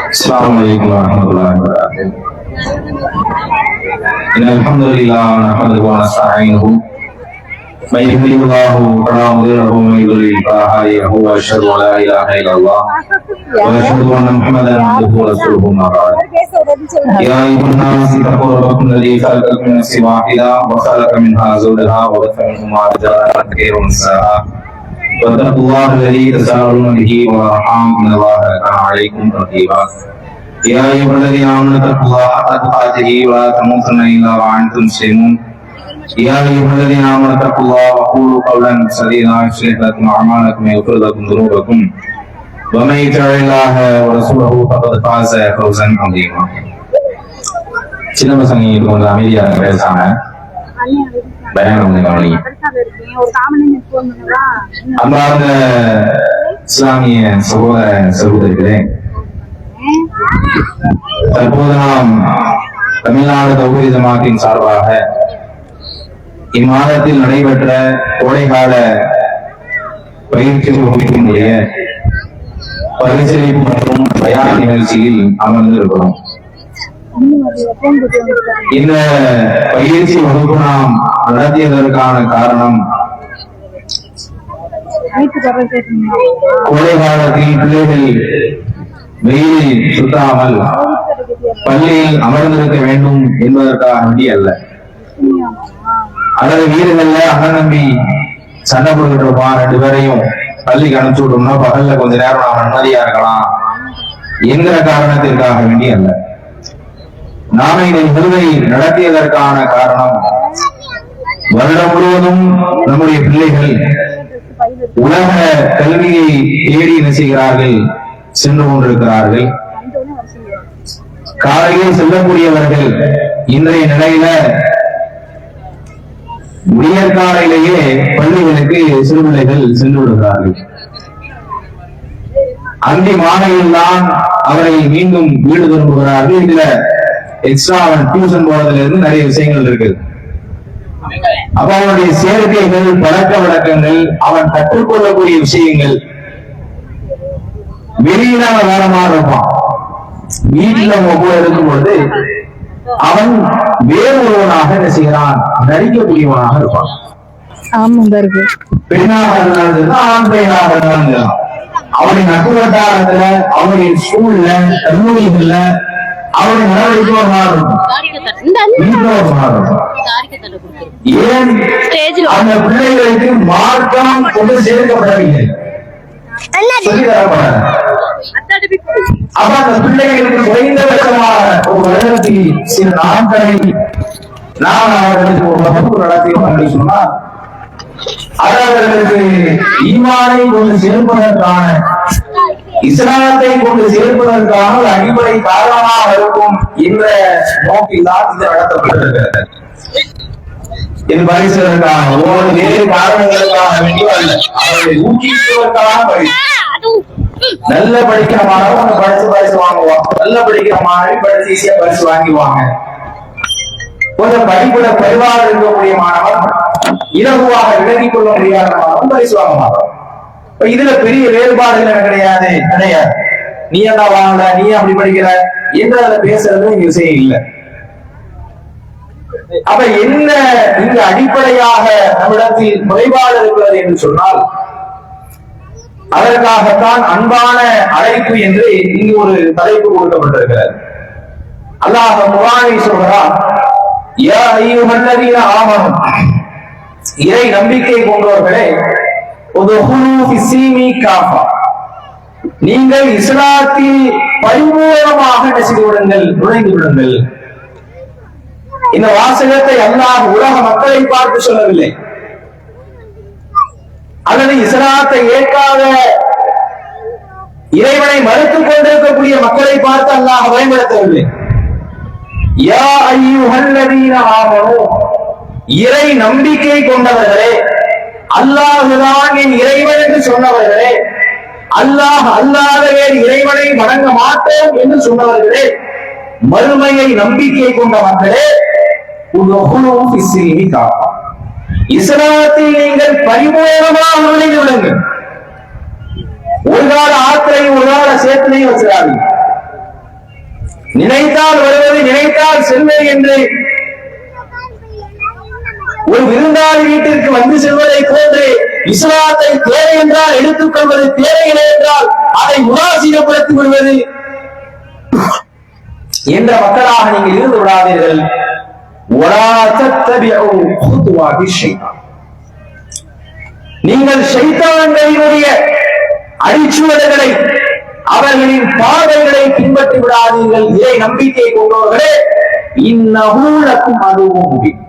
Assalamualaikum warahmatullahi wabarakatuh. Alhamdulillah nahmaduhu wa nasta'inuhu man yahdihillahu fala mudilla lahu wa man yudlil fala hadiya lahu wa asyhadu an la ilaha illallah wa asyhadu anna Muhammadan abduhu wa rasuluhu ma ba'd. Ya ayyuhan nas ittaqu rabbakum alladhi khalaqakum min nafsin wahidah wa khalaqa minha zawjaha wa batha minhuma rijalan kathiran wa nisaa. واتقوا الله الذي تساءلون به والارحام ان الله كان عليكم رقيبا يا ايها الذين امنوا اتقوا الله حق تقاته ولا تموتن الا وانتم مسلمون يا ايها الذين امنوا اتقوا الله وقولوا قولا سديدا يصلح لكم اعمالكم ويغفر لكم ذنوبكم ومن يطع الله ورسوله فقد فاز فوزا عظيما. சின்ன பசங்க இது கொஞ்சம் அமைதியா பேசாம அன்பார்ந்த இஸ்லாமிய சகோதர சகோதரிகளே, தற்போது நாம் தமிழ்நாடு தௌஹீத் ஜமாத்தின் சார்பாக இம்மாதத்தில் நடைபெற்ற கோடைகால பயிற்சி வகுப்பினுடைய பரிசீலிப்பு மற்றும் பயான் நிகழ்ச்சியில் அமர்ந்திருக்கிறோம். இந்த பயிற்சி வகுப்பு நாம் நடத்தியதற்கான காரணம், கோடை காலத்தில் பிள்ளைகள் வெயிலில் சுத்தாமல் பள்ளியில் அமர்ந்திருக்க வேண்டும் என்பதற்காக வேண்டி அல்ல. அல்லது வீடுகள்ல அண்ணன் நம்பி சண்டை போட்டுக்கிட்டு இருப்பான், 2 பேரையும் பள்ளிக்கு அனுப்பிச்சு விட்டோம்னா பகல்ல கொஞ்ச நேரம் நாம் நிம்மதியா இருக்கலாம் என்கிற காரணத்திற்காக வேண்டி அல்ல. நாம இந்த நிகழ்வை நடத்தியதற்கான காரணம், வருடம் முழுவதும் நம்முடைய பிள்ளைகள் உலக கல்வியை தேடி என்ன செய்கிறார்கள், சென்று கொண்டிருக்கிறார்கள். காலையில் செல்லக்கூடியவர்கள் இன்றைய நிலையில விடியற்காலையிலேயே பள்ளிகளுக்கு சிறுபிள்ளைகள் சென்று விடுகிறார்கள். அந்தி மாலையில் தான் அவரை மீண்டும் வீடு திரும்புகிறார்கள். இதுல எக்ஸ்ட்ரா அவன் டியூஷன் போறதுல இருந்து நிறைய விஷயங்கள் இருக்குது. அப்ப அவனுடைய சேர்க்கைகள், பழக்க வழக்கங்கள், அவன் கற்றுக்கொள்ளக்கூடிய விஷயங்கள் வெளியில அவன் வேற மாதிரி இருப்பான். வீட்டுல கூட இருக்கும் பொழுது அவன் வேறு ஒருவனாக என்ன செய்கிறான், நடிக்கக்கூடியவனாக இருப்பான். பெண்ணாக இருந்தாலும் ஆண் பெண்ணாக இருந்தாலும் அவனுடைய நட்பு வட்டாரத்துல, அவனுடைய ஸ்கூல்ல, கல்லூரிகள்ல அவருடைய நடவடிக்கை ஒரு மாறும். ஏன் அந்த பிள்ளைகளுக்கு மார்க்கம் கொண்டு சேர்க்கப்படவில்லை, சொல்லித்தரப்படாது. அப்ப அந்த பிள்ளைகளுக்கு குறைந்தபட்சமாக ஒரு வருடத்தில் சில நாட்களை நாம் அவர்களுக்கு ஒரு வகுப்பு நடத்தியோம் என்று சொன்னால், அவர்களுக்கு ஈமானை கொண்டு சேர்ப்பதற்கான, இஸ்லாத்தை கொண்டு சேர்ப்பதற்கான ஒரு அடிப்படை காரணமாக இருக்கும் என்ற நோக்கில் தான் இது நடத்தப்பட்டிருக்கிறது. இது பரிசுக்கான ஒவ்வொரு வேறு காரணங்களுக்காக வேண்டிய அல்ல, அவர்களை ஊக்குவிப்பதற்கான பரிசு. நல்ல படிக்கிற மாணவங்க படிச்சு பரிசு வாங்குவாங்க, நல்ல படிக்கிற மாணவி படிச்சு ஈஸியா பரிசு வாங்கிடுவாங்க. கொஞ்சம் படிப்புல குறைவாக இருக்கக்கூடிய மாணவன், இலகுவாக விலகிக் கொள்ள முடியாத மாணவன் பரிசு வாங்க மாட்டோம். இதுல பெரிய வேறுபாடுகள் கிடையாது. நீ என்ன வாங்கல, நீ அப்படி படிக்கிற என்று அதை பேசுறது இங்க விஷயம் இல்லை. அப்ப என்ன இங்கு அடிப்படையாக நம்மிடத்தில் குறைபாடு இருக்கிறது என்று சொன்னால், அதற்காகத்தான் அன்பான அழைப்பு என்று இங்கு ஒரு தலைப்பு கொடுக்கப்பட்டிருக்கிறது. அல்லாஹ் குர்ஆனில் சொல்கிறான், யா அய்யுஹல்லதீன ஆமனூ, இறை நம்பிக்கை கொண்டவர்களே, நீங்கள் இஸ்லாத்தில் பரிபூர்ணமாக நுழைந்து விடுங்கள். இந்த வாசகத்தை அல்லாஹ் உலக மக்களை பார்த்து சொல்லவில்லை, அல்லது இஸ்லாத்தை ஏற்காத இறைவனை மறுத்துக் கொண்டிருக்கக்கூடிய மக்களை பார்த்து அல்லாஹ் பயன்படுத்தவில்லை. யா அய்யுஹல்லதீன ஆமனூ, இறை நம்பிக்கை கொண்டவர்களே, அல்லாஹுதான் என் இறைவன் என்று சொன்னவர்களே, அல்லாஹ் அல்லாத வேறு இறைவனை வணங்க மாட்டோம் என்று சொன்னவர்களே, மறுமையை நம்பிக்கை கொண்ட மக்களே, இஸ்லாத்தில் நீங்கள் பரிபூர்ணமாக நுழைந்து விடுங்கள். ஒரு கால ஆத்திரையும் ஒரு கால சேத்தனையும் வச்சிடாதீங்க. நினைத்தால் வருவது நினைத்தால் செல்வது என்று ஒரு விருந்தாளி வீட்டிற்கு வந்து செல்வதை போன்று இஸ்லாத்தை தேவை என்றால் எடுத்துக் கொள்வது, தேவையில்லை என்றால் அதை உதாசீனப்படுத்தி விடுவது என்ற மக்களாக நீங்கள் இருந்து விடாதீர்கள். நீங்கள் ஷைத்தான்களினுடைய அடிச்சுவடுகளை, அவர்களின் பார்வைகளை பின்பற்றி விடாதீர்கள். இதை நம்பிக்கை கொண்டவர்களே, இன்னஹூலக்கும் அதுவும் முபீன்.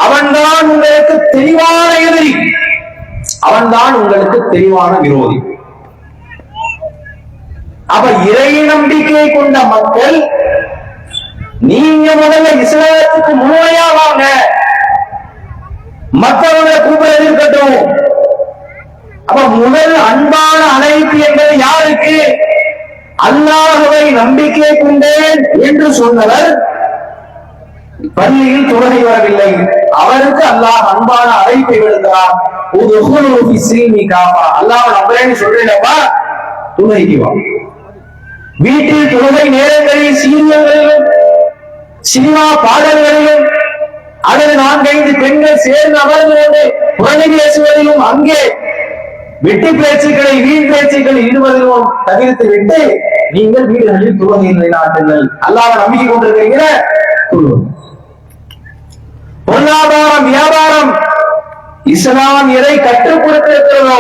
அவன்தான் உங்களுக்கு தெளிவான எதிரி, அவன்தான் உங்களுக்கு தெளிவான விரோதி. அப்ப இறை நம்பிக்கை கொண்ட மக்கள், நீங்க முதல்ல இஸ்லாத்துக்கு முழுமையா வாங்க, மற்றவங்களை கூப்பிட இருக்கட்டும். அப்ப முதல் அன்பான அழைப்பு என்பது யாருக்கு? அல்லாஹ்வை நம்பிக்கை கொண்டேன் என்று சொன்னவர் பள்ளியில் தொழுகை வரவில்லை, அவருக்கு அல்லாஹ் அன்பான அழைப்பை விடுகிறார். அல்லாஹ் நம்புறேன்னு சொல்றேன்ப்பா, தொழுகைக்கு வா. வீட்டில் தொழுகை நேரங்களில் சீரியல்களிலும் சினிமா பாடல்களிலும் அல்லது 4-5 பெண்கள் சேர்ந்து அமர்ந்து கொண்டு புரணி பேசுவதிலும், அங்கே வெட்டி பேச்சுக்களை வீண் பேச்சுக்களை ஈடுபதிலும் தவிர்த்து விட்டு நீங்கள் வீடுகளில் தொழுகை நிலைநாட்டுங்கள். அல்லாஹ்வை நம்பிக்கை கொண்டிருக்கிற பொருளாதாரம், வியாபாரம், இஸ்லாம் எதை கற்றுக் கொடுத்திருக்கிறதோ,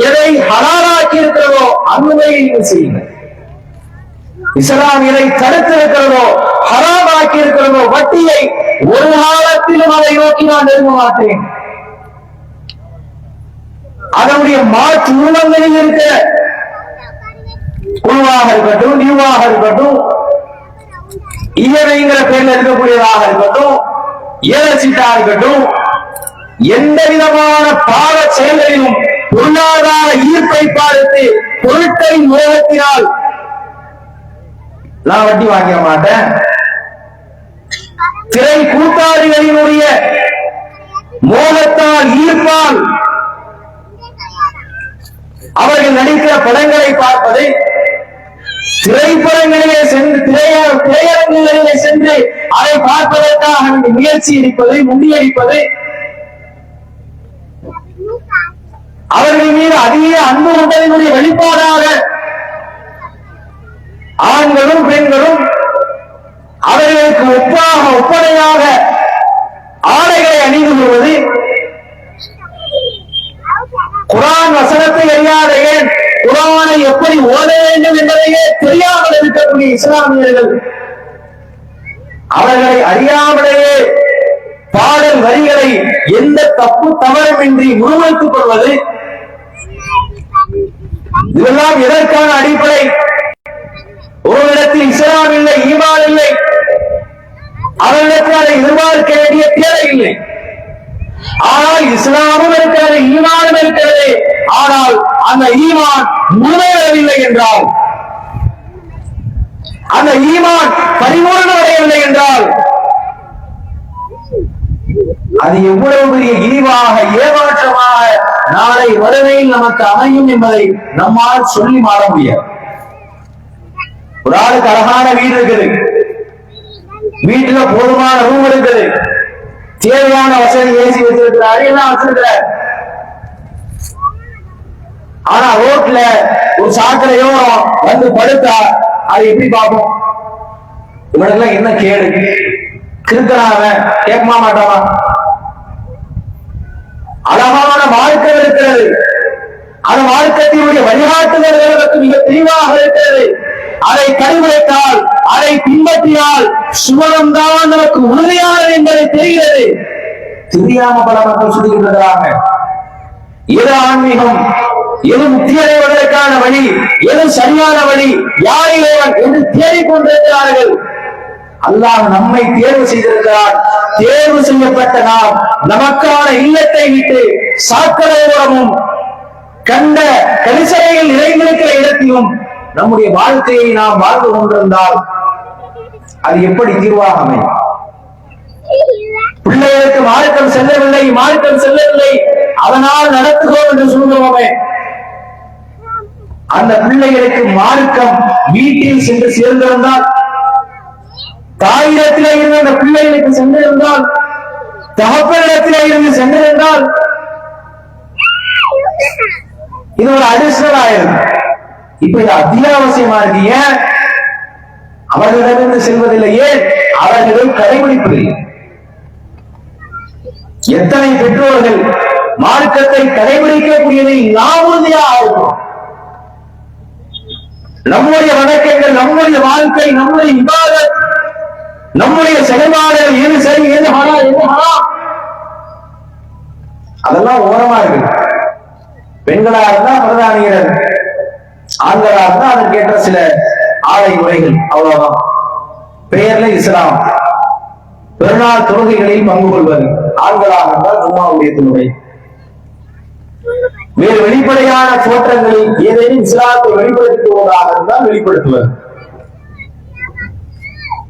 எதை ஹலாலாக்கி இருக்கிறதோ அனுமதியை நீங்கள் செய்யுங்கள். இஸ்லாம் எதை தடுத்திருக்கிறதோ, ஹராமாக்கி இருக்கிறதோ, வட்டியை ஒரு காலத்திலும் அதை நோக்கி நான் நெருங்க மாட்டேன். அதனுடைய மாற்று உருவங்களில் இருக்கிற குழுவாக இருக்கட்டும், நியூவாக இருக்கட்டும், இயற்கைங்கிற பேர்ல இருக்கக்கூடியதாக இருக்கட்டும், ஏலச்சீட்டா இருக்கட்டும், எந்த விதமான பாவ செயல்களிலும் பொருளாதார ஈர்ப்பை பார்த்து பொருட்களின் மோகத்தினால் நான் வட்டி வாங்கிட மாட்டேன். திரை கூட்டாளிகளினுடைய மோகத்தால், ஈர்ப்பால் அவர்கள் நடிக்கிற படங்களை பார்ப்பதை, திரைப்படங்களிலே சென்று திரையரங்குகளிலே சென்று அதை பார்ப்பதற்காக முயற்சி எடுப்பதை, முண்டியடிப்பதை, அவர்கள் மீது அதிக அன்பு கொண்டதனுடைய வெளிப்பாடாக ஆண்களும் பெண்களும் அவர்களுக்கு ஒப்பனையாக ஆடைகளை அணிந்து கொள்வது, குர்ஆன் வசனத்தை அறியாத, ஏன் குர்ஆனை எப்படி ஓத வேண்டும் என்பதையே தெரியாமல் இருக்கக்கூடிய இஸ்லாமியர்கள் அவர்களை அறியாமலேயே பாடல் வரிகளை எந்த தப்பு தவறுமின்றி முழுமைத்துக் கொள்வது, இதெல்லாம் எதற்கான அடிப்படை? ஒரு இடத்தில் இஸ்லாம் இல்லை, ஈமான் இல்லை, அவர்களுக்கு அதை எதிர்பார்க்க வேண்டிய தேவை இல்லை. ஆனால் இஸ்லாமும் இருக்கிறது, ஈமானும் இருக்கிறது. ஆனால் அந்த ஈமான் முழுமையடையவில்லை என்றால், அந்த ஈமான் பரிபூர்ணமடையவில்லை என்றால், அது எவ்வளவு பெரிய இழிவாக, ஏமாற்றமாக நாளை வறுமையில் நமக்கு அமையும் என்பதை நம்மால் சொல்லி மாற முடியாது. ஒரு ஆளுக்கு அழகான வீடு இருக்குது, வீட்டுல போதுமான ரூம் இருக்குது, தேவையான வசதி ஏசி வச்சிருக்கிறாரு, எல்லாம் வச்சிருக்கிறார். ஆனா ரோட்ல ஒரு சாக்கடையோ வந்து படுத்தா அது எப்படி பார்ப்போம்? இவனுக்கெல்லாம் என்ன கேடு, கிருக்கனாவ கேட்கமா மாட்டாமா? அழகான வாழ்க்கை இருக்கிறது, அந்த வாழ்க்கையினுடைய வழிகாட்டுதல்களுக்கு மிக தெளிவாக இருக்கிறது. அதை கடைபிடித்தால், அதை பின்பற்றினால் சுவனம்தான் நமக்கு உறுதியானது என்பதை தெரிகிறது. தெரியாம பல மக்கள் சொல்லியிருக்கிறாங்க. எது ஆன்மீகம், எது முக்தி அடைவதற்கான வழி, எது சரியான வழி, யார் இறைவன் என்று தேடிக்கொண்டிருக்கிறார்கள். அல்லாஹ் நம்மை தேர்வு செய்திருக்கிறார். தேர்வு செய்யப்பட்ட நாம் நமக்கான இல்லத்தை விட்டு சாக்கடையோரமும் கண்ட கரிசனையில் நிறைந்திருக்கிற இடத்திலும் நம்முடைய வாழ்க்கையை நாம் வாழ்ந்து கொண்டிருந்தால் அது எப்படி தீர்வாக அமையும்? பிள்ளைகளுக்கு மார்க்கம் செல்லவில்லை, அதனால் நடத்துகிறோம் என்று சொல்கிறோமே, அந்த பிள்ளைகளுக்கு மார்க்கம் வீட்டில் சென்று சேர்ந்திருந்தால் தாயிடத்திலே இருந்து அந்த பிள்ளைகளுக்கு சென்றிருந்தால், தகப்பனிடத்திலே இருந்து சென்றிருந்தால் இது ஒரு அடிஷனல் ஆயிரும். இப்ப இது அத்தியாவசியமா இருக்கு. ஏன் அவர்களிடமிருந்து செல்வதில்லையே? அவர்களை கடைபிடிப்பதில்லை. எத்தனை பெற்றோர்கள் மார்க்கத்தை கடைபிடிக்கக்கூடியதை நாம் உறுதியாக இருக்கிறோம். நம்முடைய வணக்கங்கள், நம்முடைய வாழ்க்கை, நம்முடைய இபாதத், நம்முடைய செயல்பாடுகள் எது சரி, எது ஹராம், எது ஹராம், அதெல்லாம் ஓரமா இருக்கு. பெண்களா இருந்தா பிரதானிகள், ஆண்களா இருந்தா அதற்கேற்ற சில ஆடை முறைகள், அவ்வளவுதான். பெயர்ல இஸ்லாம். பெருநாள் தொழுகைகளில் பங்கு கொள்வது, ஆண்களாக இருந்தால் ஜும்மாவுடைய தொழுகை. வேறு வெளிப்படையான தோற்றங்களில் ஏதேனும் இஸ்லாத்தை வெளிப்படுத்துவதாக இருந்தால் வெளிப்படுத்துவது.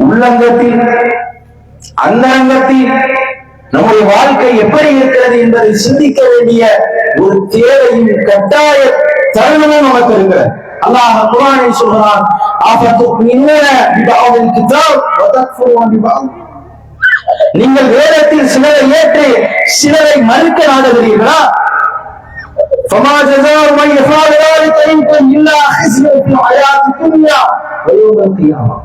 உள்ளங்கத்தில், அந்தரங்கத்தில் நம்முடைய வாழ்க்கை எப்படி இருக்கிறது என்பதை சிந்திக்க வேண்டிய ஒரு தேவையும் கட்டாய தருணமும் நமக்கு இருக்கிறது. அல்லாஹ் குர்ஆனில் சொல்கிறான், நீங்கள் வேதத்தில் சிலரை ஏற்று சிலரை மறுக்க நாடுகிறீர்களா? فما جزاء من يفعل ذلك منكم الا خزي في الحياه الدنيا ويوم القيامه.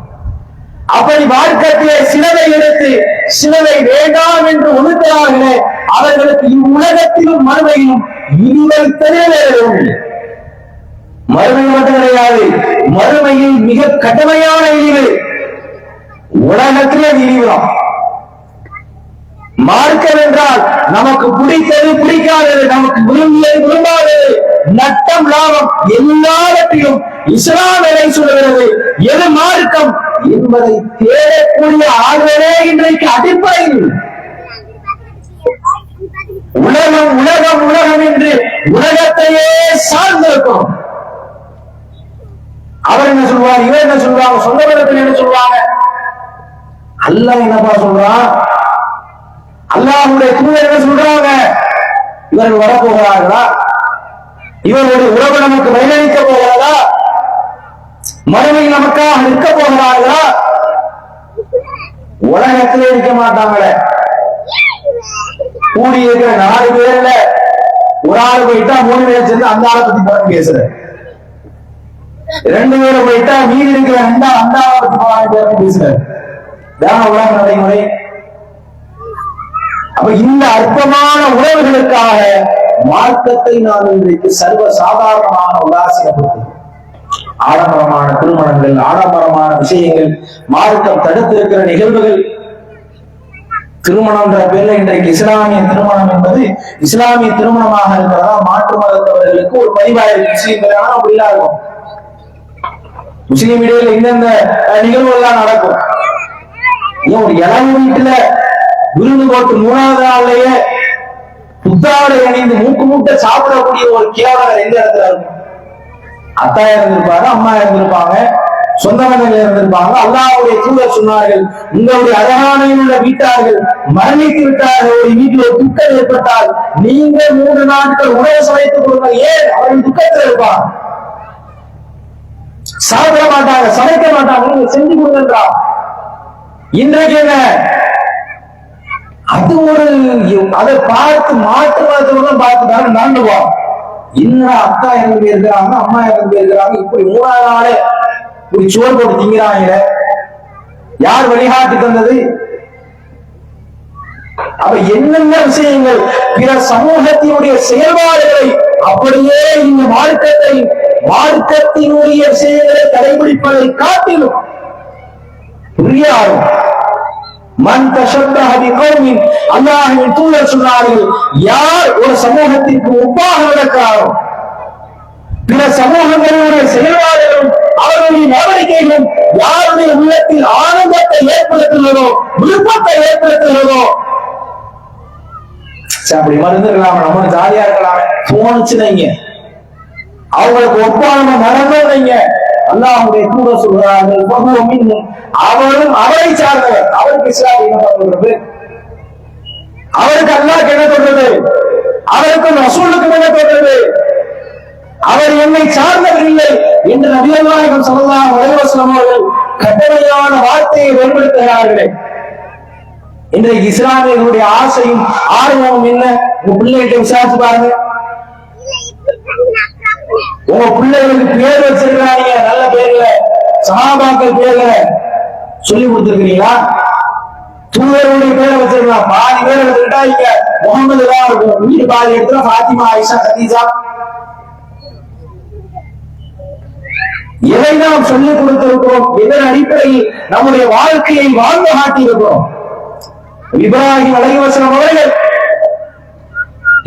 அப்படி மார்க்கத்திலே சிலரை எடுத்து சிலரை வேண்டாம் என்று ஒதுக்கிறார்களே, அவர்களுக்கு இவ்வுலகத்திலும் மறுமையிலும் இழிவை தருகிறது. மறுமை மட்டும் கிடையாது, மறுமையில் மிக கடுமையான இழிவு. உலகத்திலே இழிவுதான். மார்க்கம் என்றால் நமக்கு பிடித்தது பிடிக்காதது, நமக்கு விரும்பியது விரும்பாதது, நட்டம் லாபம் எல்லாவற்றிலும் இஸ்லாம் எதை சொல்கிறது, எது மார்க்கம் என்பதை தேடக்கூடிய ஆர்வமே இன்றைக்கு அடிப்படையில். உலகம் உலகம் உலகம் என்று உலகத்தையே சார்ந்திருக்கும். அவர் என்ன சொல்வார், இவர் என்ன சொல்றாங்க, சொந்த பந்தத்தில் என்ன சொல்றாங்க? அல்லாஹ் என்னப்பா சொல்றான், அல்லாஹ்வுடைய தூதர் என்ன சொல்றாங்க? இவர்கள் வரப்போகிறார்களா? இவர்களுடைய உறவு நமக்கு பயனளிக்க போகிறதா? மறுமையில் நமக்காக நிற்க போகிறார்களா? உலகத்திலே இருக்க மாட்டாங்களே. கூடி இருக்கிற 4 பேர்ல ஒரு ஆள் போயிட்டா 3 பேர் சேர்ந்து அந்த ஆளை பத்தி போய் பேசுற, 2 பேரை போயிட்டா மீதி இருக்கிற அந்த ஆளை பத்தி போய் பேசுற. உலக நடைமுறை. அப்ப இந்த அற்பமான உறவுகளுக்காக மார்க்கத்தை நாம் இன்றைக்கு சர்வ சாதாரணமாக உதாசீனப்படுத்துகிறோம். ஆடம்பரமான திருமணங்கள், ஆடம்பரமான விஷயங்கள், மார்க்கம் தடுத்திருக்கிற நிகழ்வுகள். திருமணம் என்ற பேர்ல இன்றைக்கு இஸ்லாமிய திருமணம் என்பது இஸ்லாமிய திருமணமாக இருக்கிறதா, மாற்று மதத்தவர்களுக்கு ஒரு பதிவாயிரம் விஷயங்கள் அப்படிலாம் இருக்கும். முஸ்லீம் இடையில இந்தந்த நிகழ்வுகள் எல்லாம் நடக்கும். ஏன் ஒரு இளவு வீட்டுல விருந்து போட்டு 3வது நாள்லயே புத்தாடை அணிந்து மூக்கு மூட்டை சாப்பிடக்கூடிய ஒரு கேவலர் எந்த இடத்துல இருக்கும்? அத்தா இருந்திருப்பாங்க, அம்மா இருந்திருப்பாங்க, சொந்த பந்தங்கள் இருந்திருப்பாங்க. அல்லாஹ்வுடைய தூதர் சொன்னார்கள், உங்களுடைய அழகானையில் உள்ள வீட்டார்கள் மரணித்து விட்டார்கள், ஒரு வீட்டில் ஒரு துக்கம் ஏற்பட்டால் நீங்க 3 நாட்கள் உணவு சமைத்துக் கொடுங்க. ஏன்? அவர்கள் துக்கத்தில் இருப்பாங்க, சாப்பிட மாட்டாங்க, சமைக்க மாட்டாங்க, நீங்க செஞ்சு கொடுங்கன்றா. இன்றைக்கு என்ன? அது ஒரு அதை பார்த்து மாற்று மதத்தவர்களும் பார்த்துட்டாங்க, நாண்டுவோம். இன்னும் அக்கா இறந்து போயிருக்கிறாங்க, அம்மா இறந்து போயிருக்கிறாங்க, இப்படி 3வது நாளே இப்படி சோறு போட்டு திங்கிறாங்க. யார் வழிகாட்டி தந்தது? அப்ப என்னென்ன விஷயங்கள் பிற சமூகத்தினுடைய செயல்பாடுகளை அப்படியே இந்த மார்க்கத்தினுடைய விஷயங்களை கடைபிடிப்பதை காட்டிலும் புரிய ஆகும். மன் தஷப்பஹ பிகௌமின், அல்லாஹ்வின் தூதர் சொன்னார்கள், யார் ஒரு சமூகத்திற்கு ஒப்பாக நடக்கிறாரோ, பிற சமூகங்களுடைய செயல்பாடுகளும் அவர்களுடைய நடவடிக்கைகளும் யாருடைய உள்ளத்தில் ஆனந்தத்தை ஏற்படுத்துகிறதோ, விருப்பத்தை ஏற்படுத்துகிறதோ, அப்படி மருந்துக்கலாம, நம்ம ஜாலியா இருக்கலாமே தோணுச்சுனீங்க, அவங்களுக்கு ஒப்பான நடந்தீங்க. அல்லாஹ்வுடைய தூதர் சொல்கிறார்கள், அவரும் அவரை சார்ந்தவர். அவருக்கு இஸ்லாம் என்ன சொல்றது? அவருக்கு அல்லாஹ் என்ன சொல்றது? அவருக்கும் ரசூலுக்கும் என்ன சொல்றது? அவர் என்னை சார்ந்தவர் இல்லை என்று நபிகள் நாயகம் ஸல்லல்லாஹு அலைஹி வஸல்லம் அவர்கள் கட்டளையான வார்த்தையை பயன்படுத்துகிறார்களே. இன்றைக்கு இஸ்லாமியர்களுடைய ஆசையும் ஆர்வமும் என்ன? உங்க பிள்ளைகிட்ட விசாரிச்சு பாருங்க. உங்க பிள்ளைகளுக்கு பேர் வச்சிருக்கிறாங்க, நல்ல பேர்ல சஹாபாக்கள் பேர்ல சொல்லி கொடுத்திருக்கிறீங்களா? தூதருடைய பேரை வச்சிருக்கலாம். பாதி பேரை வச்சுக்கிட்டா இங்க முகமது தான் இருக்கும். வீட்டு பாதி இடத்துல ஃபாத்திமா, ஆயிஷா, கதீஜா. எதை நாம் சொல்லிக் கொடுத்திருக்கிறோம்? எதன் அடிப்படையில் நம்முடைய வாழ்க்கையை வாழ்ந்து காட்டியிருக்கிறோம்? இப்ராஹிம் அலைஹிஸ்ஸலாம் அவர்கள்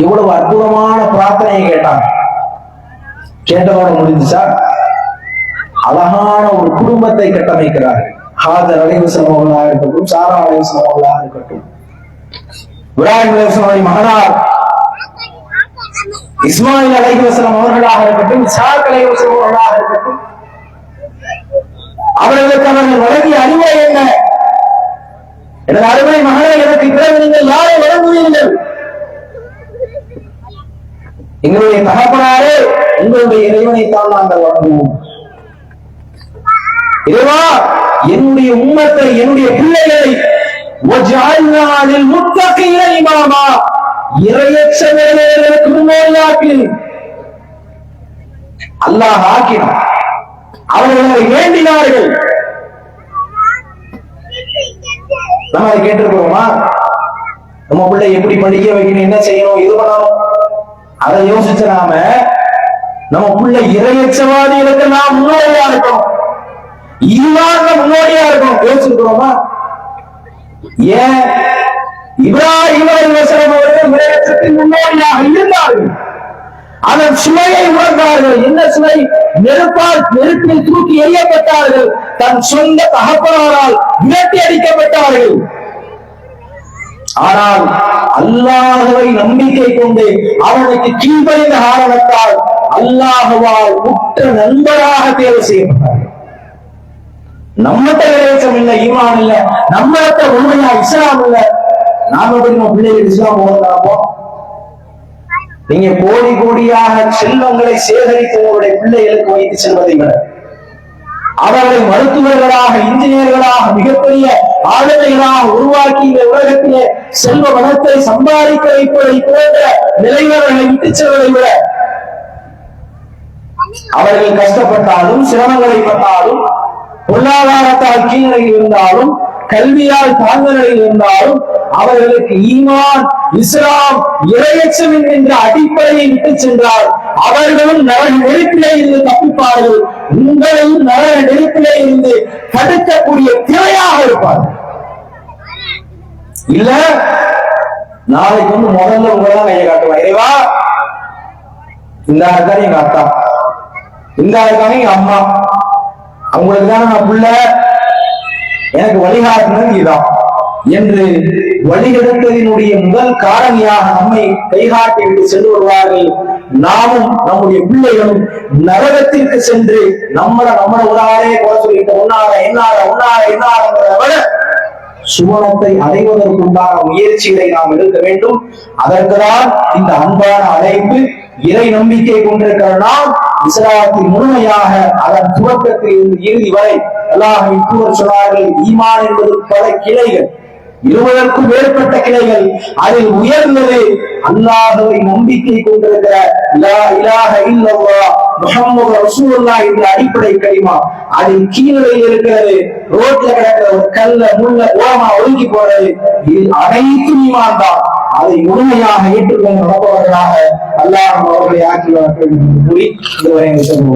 எவ்வளவு அற்புதமான பிரார்த்தனையை கேட்டாங்க. கேட்டதோட முடிஞ்சுச்சா? அழகான ஒரு குடும்பத்தை கட்டமைக்கிறார்கள். ஹாஜர் அலைஹிஸ்ஸலாம் அவர்களாக இருக்கட்டும், சாரா அலைஹிஸ்ஸலாம் அவர்களாக இருக்கட்டும், இப்ராஹிம் அலைஹிஸ்ஸலாம் மகனார் இஸ்மாயில் அலைஹிஸ்ஸலாம் அவர்களாக இருக்கட்டும், இஸ்ஹாக் அலைஹிஸ்ஸலாம் அவர்களாக இருக்கட்டும், அவர்களுக்கு அவர்கள் வழங்கிய அறிவை என்ன? எனது அருமை மகனே, எனக்கு பிறகு நீங்கள் யாரை வழங்குவீர்கள்? எங்களுடைய தகப்பனாரே, உங்களுடைய இறைவனைத்தான் நாங்கள் வழங்குவோம். இறைவா, என்னுடைய உம்மத்தை, என்னுடைய பிள்ளைகளை முத்தகீன இமாமா, இறையச்சவர்களுக்கு முன்னோடியாக்கி அல்லாஹ் ஆக்கினார். அவர்களை வேண்டினார்கள். நம்ம அதை கேட்டிருக்கிறோமா? நம்ம பிள்ளை எப்படி படிக்க வைக்கணும், என்ன செய்யணும், இது பண்ணணும், அதை யோசிச்ச நாம நம்ம பிள்ளை இறையச்சவாதிகளுக்கு நாம் முன்னோடியா இருக்கணும், ஈமான்ல முன்னோடியா இருக்கணும். யோசிச்சிருக்கிறோமா? ஏன் இப்ராஹிம் அலைஹிஸ்ஸலாம் அவர்கள் இறையச்சத்தின் முன்னோடியாக இருந்தார்கள். அதன் சுமையை உணர்ந்தார்கள். என்ன சுமை? நெருப்பில் தூக்கி எறியப்பட்டார்கள். தன் சொந்த தகப்பனாரால் விரட்டி அடிக்கப்பட்டார்கள். ஆனால் அல்லாஹ்வை நம்பிக்கை கொண்டு அவனுக்கு கீழ்ப்படிந்த காரணத்தால் அல்லாஹ்வால் உற்ற நண்பராக தேர்வு செய்யப்பட்டார்கள். நம்மகிட்ட இறையச்சம் இல்லை, ஈமான் இல்லை, நம்மகிட்ட உண்மையா இஸ்லாம் இல்லை. நாம எப்படி நம்ம பிள்ளைகள் இஸ்லாம் போகிறோம்? நீங்க கோடி கோடியாக செல்வங்களை சேகரித்து உங்களுடைய பிள்ளைகளுக்கு வைத்து செல்வதை விட அவர்களை மருத்துவர்களாக, இன்ஜினியர்களாக, மிகப்பெரிய ஆளுமைகளாக உருவாக்கி இந்த உலகத்திலே செல்வ வளத்தை சம்பாதிக்க வைப்பதை போன்ற நிலைவர்களை விட்டு செல்வதை விட அவர்கள் கஷ்டப்பட்டாலும், சிரமங்களை பட்டாலும், பொருளாதாரத்தால் கீழ்நிலையில் இருந்தாலும், கல்வியால் தாழ்ந்த நிலையில் இருந்தாலும் அவர்களுக்கு ஈமான், இஸ்லாம், இறையச்சம் என்ற அடிப்படையை விட்டு சென்றால் அவர்களும் நரக நெருப்பிலே இருந்து தப்பிப்பார்கள். உங்களையும் நரக நெருப்பிலே இருந்து தடுக்கக்கூடிய திரையாக இருப்பார்கள். இல்ல நாளைக்கு முதல்ல உங்களதான் கையை காட்டுவா. இறைவா, இந்த இருக்காரு எங்க அத்தா, இந்த இருக்காங்க எங்க அம்மா, அவங்களுக்கு தானே நான் புள்ள, எனக்கு வழிகாட்டுனது இதான் என்று வழிகெடுத்ததினுடைய முதல் காரணியாக நம்மை கைகாட்டி விட்டு சென்று வருவார்கள். நாமும் நம்முடைய பிள்ளைகளும் நரகத்திற்கு சென்று நம்மள உணாரே போல சொல்லிட்டு உன்னார சுவனத்தை அடைவதற்குண்டான முயற்சிகளை நாம் எடுக்க வேண்டும். அதற்குதான் இந்த அன்பான அழைப்பு. இறை நம்பிக்கை கொண்டிருக்கிற நாம் இஸ்லாத்தின் முழுமையாக அதன் துவக்கத்தில் இருந்து இறுதி வரை அல்லாஹ்வின் தூதர் சொன்னார்கள், ஈமான் என்பது பல கிளைகள், 20க்கும் மேற்பட்ட கிளைகள். அதில் உயர்ந்தது அல்லாஹ்வை நம்பிக்கை கொண்டிருக்கிற லா இலாஹ இல்லல்லாஹ் முஹம்மது ரசூலுல்லாஹ் என்ற அடிப்படை கலிமா. அதில் கீழே இருக்கிறது ரோட்ல கிடக்கிற ஒரு கல்ல முள்ள ஓரமா ஒதுக்கி போறது. இது அனைத்தும் ஈமான் தான். அதை முழுமையாக ஏற்றுக்கொண்டு நடப்பவர்களாக அல்லாஹ் அவர்களை ஆக்கியவர்கள் கூறி இதுவரை இஸ்லாம்